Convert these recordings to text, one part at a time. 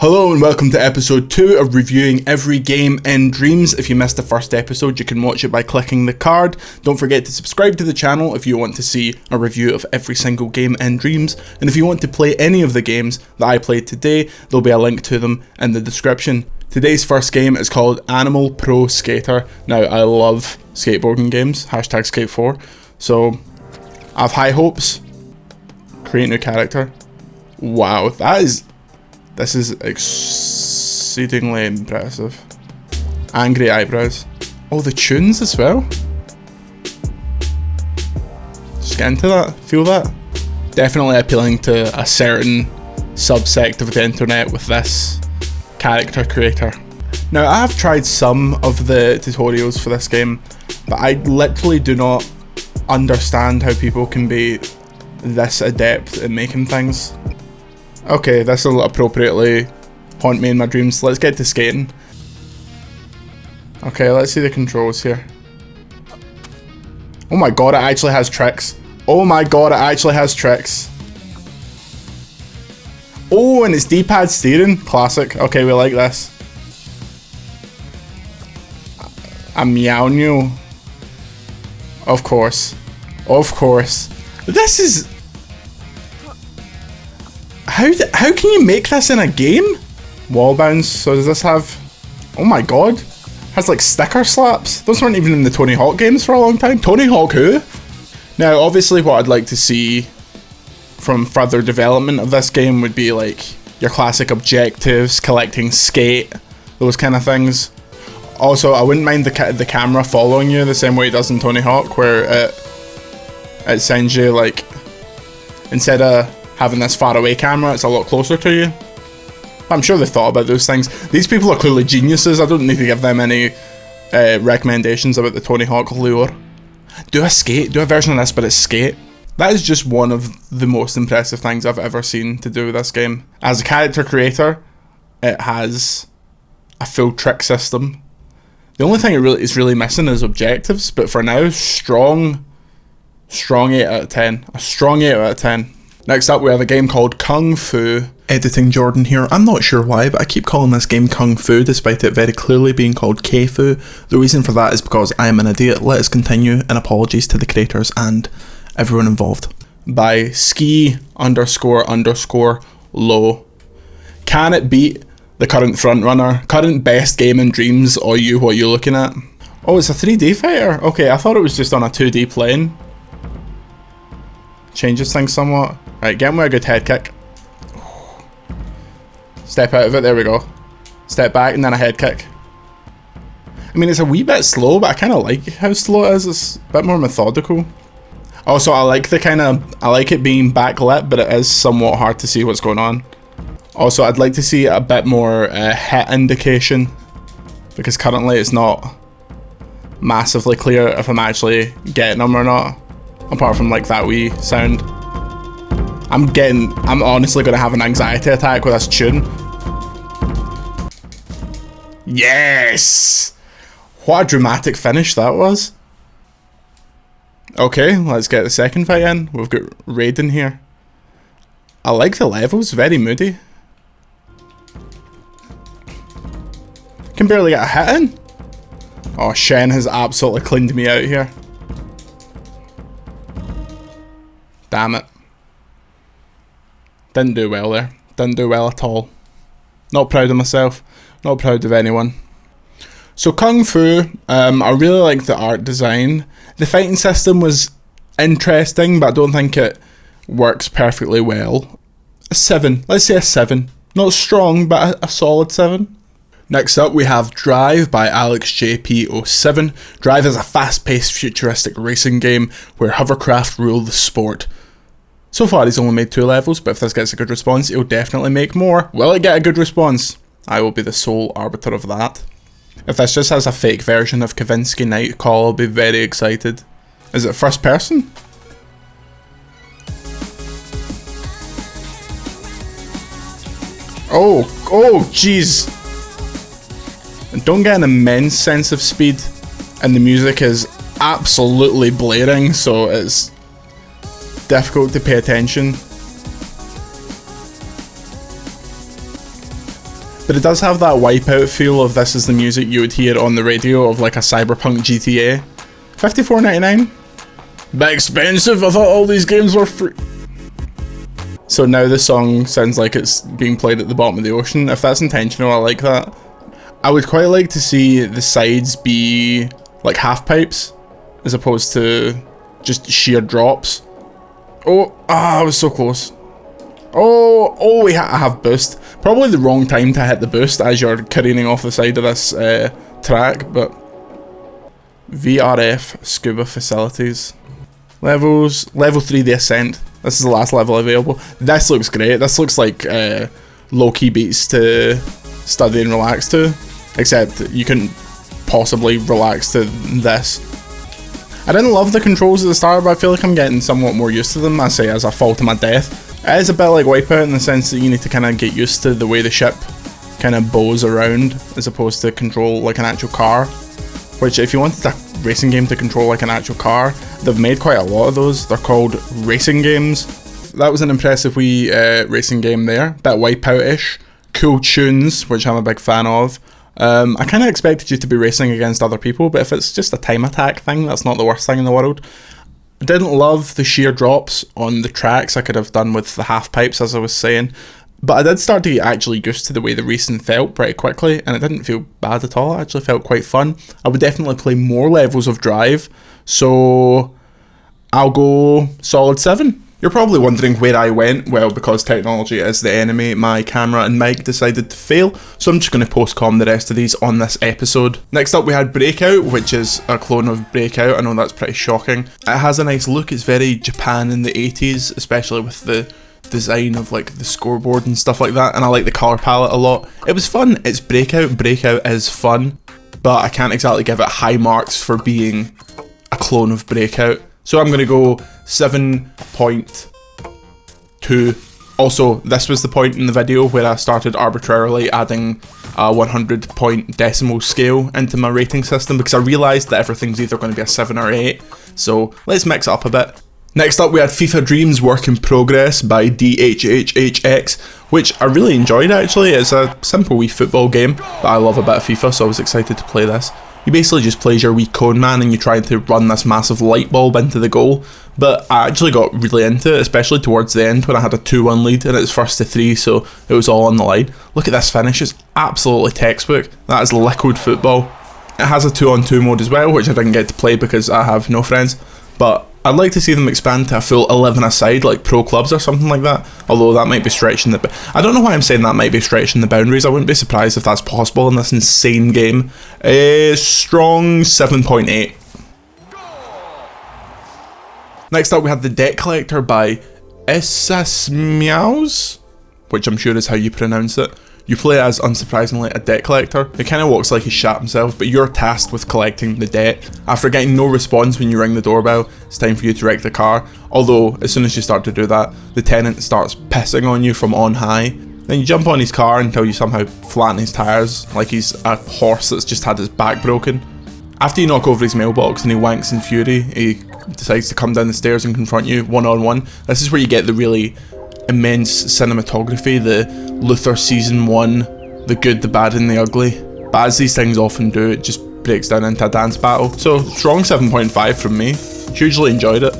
Hello and welcome to episode 2 of reviewing every game in Dreams. If you missed the first episode, you can watch it by clicking the card. Don't forget to subscribe to the channel if you want to see a review of every single game in Dreams. And if you want to play any of the games that I played today, there'll be a link to them in the description. Today's first game is called Animal Pro Skater. Now, I love skateboarding games, hashtag skate4. So, I have high hopes. Create new character. Wow, this is exceedingly impressive. Angry eyebrows. Oh, the tunes as well. Just get into that, feel that. Definitely appealing to a certain subsect of the internet with this character creator. Now, I have tried some of the tutorials for this game, but I literally do not understand how people can be this adept at making things. Okay, this will appropriately haunt me in my dreams. Let's get to skating. Okay, let's see the controls here. Oh my god, it actually has tricks. Oh my god, it actually has tricks. Oh, and it's D-pad steering. Classic. Okay, we like this. A meow new. Of course. Of course. This is... How can you make this in a game? Wall bounce. So does this have... Oh my god. Has like sticker slaps. Those weren't even in the Tony Hawk games for a long time. Tony Hawk who? Now obviously what I'd like to see from further development of this game would be like your classic objectives, collecting skate, those kind of things. Also, I wouldn't mind the camera following you the same way it does in Tony Hawk, where it sends you like, instead of having this far away camera, it's a lot closer to you. I'm sure they thought about those things. These people are clearly geniuses. I don't need to give them any recommendations about the Tony Hawk lure. Do a skate, do a version of this, but it's skate. That is just one of the most impressive things I've ever seen to do with this game. As a character creator, it has a full trick system. The only thing it is really missing is objectives, but for now, strong 8 out of 10. A strong 8 out of 10. Next up, we have a game called Kung Fu. Editing Jordan here. I'm not sure why, but I keep calling this game Kung Fu despite it very clearly being called K-Fu. The reason for that is because I am an idiot. Let us continue, and apologies to the creators and everyone involved. By ski__low. Can it beat the current frontrunner, current best game in Dreams, or what you looking at? Oh, it's a 3D fighter? Okay, I thought it was just on a 2D plane. Changes things somewhat. Right, get him with a good head kick. Step out of it, there we go. Step back and then a head kick. I mean, it's a wee bit slow, but I kind of like how slow it is. It's a bit more methodical. Also, I like it being backlit, but it is somewhat hard to see what's going on. Also, I'd like to see a bit more hit indication, because currently it's not massively clear if I'm actually getting them or not. Apart from like that wee sound. I'm honestly gonna have an anxiety attack with this tune. Yes! What a dramatic finish that was. Okay, let's get the second fight in. We've got Raiden here. I like the levels, very moody. Can barely get a hit in. Oh, Shen has absolutely cleaned me out here. Damn it. Didn't do well there. Didn't do well at all. Not proud of myself. Not proud of anyone. So Kung Fu, I really like the art design. The fighting system was interesting, but I don't think it works perfectly well. A 7. Let's say a 7. Not strong, but a solid 7. Next up, we have Drive by AlexJP07. Drive is a fast-paced, futuristic racing game where hovercraft rule the sport. So far, he's only made 2 levels, but if this gets a good response, he'll definitely make more. Will it get a good response? I will be the sole arbiter of that. If this just has a fake version of Kavinsky Night Call, I'll be very excited. Is it first person? Oh jeez. And don't get an immense sense of speed, and the music is absolutely blaring, so it's difficult to pay attention. But it does have that Wipeout feel of this is the music you would hear on the radio of like a cyberpunk GTA. $54.99? Bit expensive, I thought all these games were free. So now the song sounds like it's being played at the bottom of the ocean. If that's intentional, I like that. I would quite like to see the sides be like half pipes as opposed to just sheer drops. Oh, I was so close. Oh, I have boost. Probably the wrong time to hit the boost as you're careening off the side of this track, but VRF Scuba Facilities. Levels, level 3 the Ascent. This is the last level available. This looks great. This looks like low-key beats to study and relax to, except you couldn't possibly relax to this. I didn't love the controls at the start, but I feel like I'm getting somewhat more used to them, I say, as I fall to my death. It is a bit like Wipeout in the sense that you need to kind of get used to the way the ship kind of bows around, as opposed to control like an actual car. Which, if you wanted a racing game to control like an actual car, they've made quite a lot of those. They're called racing games. That was an impressive wee racing game there. Bit Wipeout-ish. Cool tunes, which I'm a big fan of. I kind of expected you to be racing against other people, but if it's just a time attack thing, that's not the worst thing in the world. I didn't love the sheer drops on the tracks. I could have done with the half pipes, as I was saying. But I did start to get actually used to the way the racing felt pretty quickly, and it didn't feel bad at all. It actually felt quite fun. I would definitely play more levels of Drive, so I'll go solid 7. You're probably wondering where I went. Well, because technology is the enemy, my camera and mic decided to fail, so I'm just going to post-com the rest of these on this episode. Next up we had Breakout, which is a clone of Breakout. I know that's pretty shocking. It has a nice look. It's very Japan in the 80s, especially with the design of like the scoreboard and stuff like that, and I like the colour palette a lot. It was fun. It's Breakout. Breakout is fun, but I can't exactly give it high marks for being a clone of Breakout. So I'm going to go 7.2. Also, this was the point in the video where I started arbitrarily adding a 100 point decimal scale into my rating system because I realised that everything's either going to be a 7 or 8. So let's mix it up a bit. Next up we had FIFA Dreams Work in Progress by DHHHX, which I really enjoyed actually. It's a simple wee football game, but I love a bit of FIFA, so I was excited to play this. You basically just play as your wee cone man and you're trying to run this massive light bulb into the goal, but I actually got really into it, especially towards the end when I had a 2-1 lead and it's first to 3, so it was all on the line. Look at this finish, it's absolutely textbook. That is liquid football. It has a 2-on-2 mode as well, which I didn't get to play because I have no friends, but I'd like to see them expand to a full 11-a-side, like pro clubs or something like that, although that might be stretching the... I don't know why I'm saying that might be stretching the boundaries. I wouldn't be surprised if that's possible in this insane game. Strong 7.8. Next up we had The Debt Collector by Isasmiaus, which I'm sure is how you pronounce it. You play as, unsurprisingly, a debt collector. He kind of walks like he shat himself, but you're tasked with collecting the debt. After getting no response when you ring the doorbell, it's time for you to wreck the car. Although, as soon as you start to do that, the tenant starts pissing on you from on high. Then you jump on his car until you somehow flatten his tyres, like he's a horse that's just had his back broken. After you knock over his mailbox and he wanks in fury, he decides to come down the stairs and confront you one-on-one. This is where you get the really immense cinematography, the Luther Season 1, the good, the bad and the ugly. But as these things often do, it just breaks down into a dance battle. So strong 7.5 from me. Hugely enjoyed it.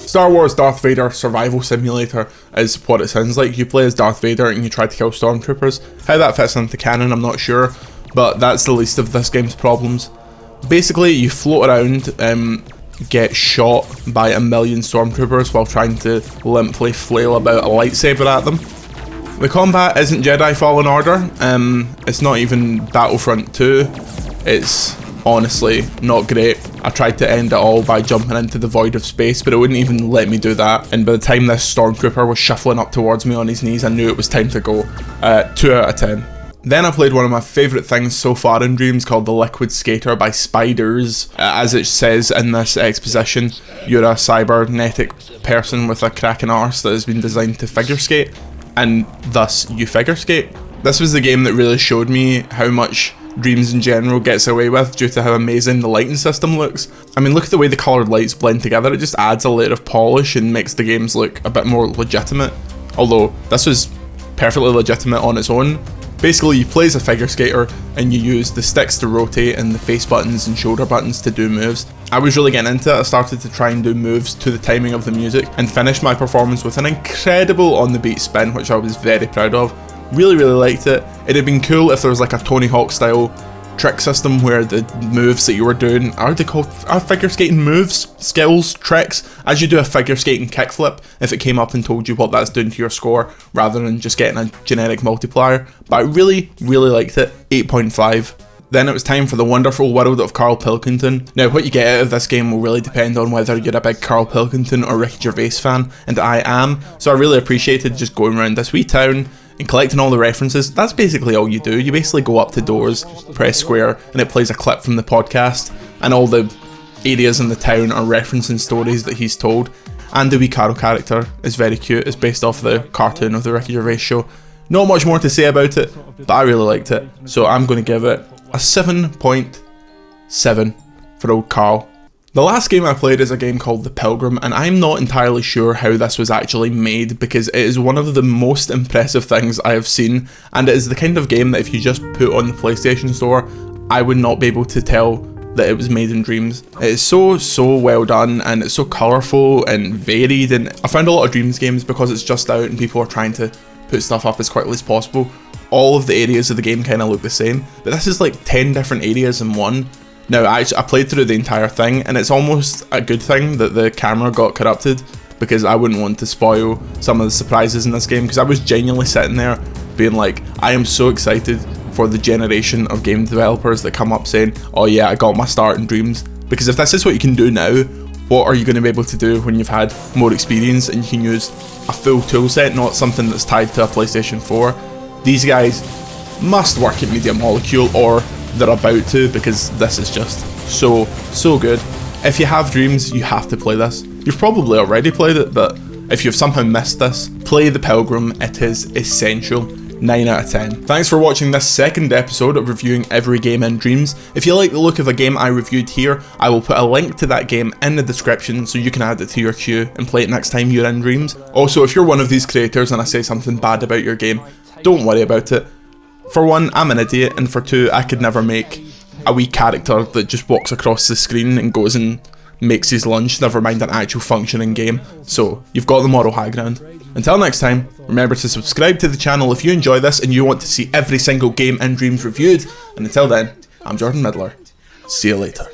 Star Wars Darth Vader Survival Simulator is what it sounds like. You play as Darth Vader and you try to kill stormtroopers. How that fits into canon I'm not sure, but that's the least of this game's problems. Basically you float around, get shot by a million stormtroopers while trying to limply flail about a lightsaber at them. The combat isn't Jedi Fallen Order, it's not even Battlefront 2, it's honestly not great. I tried to end it all by jumping into the void of space, but it wouldn't even let me do that, and by the time this stormtrooper was shuffling up towards me on his knees, I knew it was time to go. 2 out of 10. Then I played one of my favourite things so far in Dreams called The Liquid Skater by Spiders. As it says in this exposition, you're a cybernetic person with a cracking arse that has been designed to figure skate, and thus you figure skate. This was the game that really showed me how much Dreams in general gets away with due to how amazing the lighting system looks. I mean, look at the way the coloured lights blend together, it just adds a layer of polish and makes the games look a bit more legitimate. Although, this was perfectly legitimate on its own. Basically, you play as a figure skater and you use the sticks to rotate and the face buttons and shoulder buttons to do moves. I was really getting into it. I started to try and do moves to the timing of the music and finished my performance with an incredible on the beat spin, which I was very proud of. Really liked it. It'd have been cool if there was like a Tony Hawk style trick system where the moves that you were doing, are they called figure skating moves, skills, tricks, as you do a figure skating kickflip, if it came up and told you what that's doing to your score rather than just getting a generic multiplier. But I really liked it. 8.5. Then it was time for the wonderful world of Karl Pilkington. Now, what you get out of this game will really depend on whether you're a big Karl Pilkington or Ricky Gervais fan, and I am, so I really appreciated just going around this wee town and collecting all the references. That's basically all you do. You basically go up to doors, press square, and it plays a clip from the podcast, and all the areas in the town are referencing stories that he's told. And the wee Karl character is very cute. It's based off the cartoon of the Ricky Gervais show. Not much more to say about it, but I really liked it, so I'm going to give it a 7.7 for old Karl. The last game I played is a game called The Pilgrim, and I'm not entirely sure how this was actually made because it is one of the most impressive things I have seen, and it is the kind of game that if you just put on the PlayStation Store, I would not be able to tell that it was made in Dreams. It is so well done, and it's so colourful and varied, and I found a lot of Dreams games because it's just out and people are trying to put stuff up as quickly as possible. All of the areas of the game kind of look the same, but this is like 10 different areas in one. Now, I played through the entire thing, and it's almost a good thing that the camera got corrupted, because I wouldn't want to spoil some of the surprises in this game, because I was genuinely sitting there being like, I am so excited for the generation of game developers that come up saying, oh yeah, I got my start in Dreams. Because if this is what you can do now, what are you going to be able to do when you've had more experience and you can use a full tool set, not something that's tied to a PlayStation 4? These guys must work at Media Molecule, or they're about to, because this is just so good. If you have Dreams, you have to play this. You've probably already played it, but if you've somehow missed this, play The Pilgrim. It is essential. 9 out of 10. Thanks for watching this second episode of reviewing every game in Dreams. If you like the look of a game I reviewed here, I will put a link to that game in the description so you can add it to your queue and play it next time you're in Dreams. Also, if you're one of these creators and I say something bad about your game, don't worry about it. For one, I'm an idiot, and for two, I could never make a wee character that just walks across the screen and goes and makes his lunch, never mind an actual functioning game. So, you've got the moral high ground. Until next time, remember to subscribe to the channel if you enjoy this and you want to see every single game in Dreams reviewed. And until then, I'm Jordan Midler. See you later.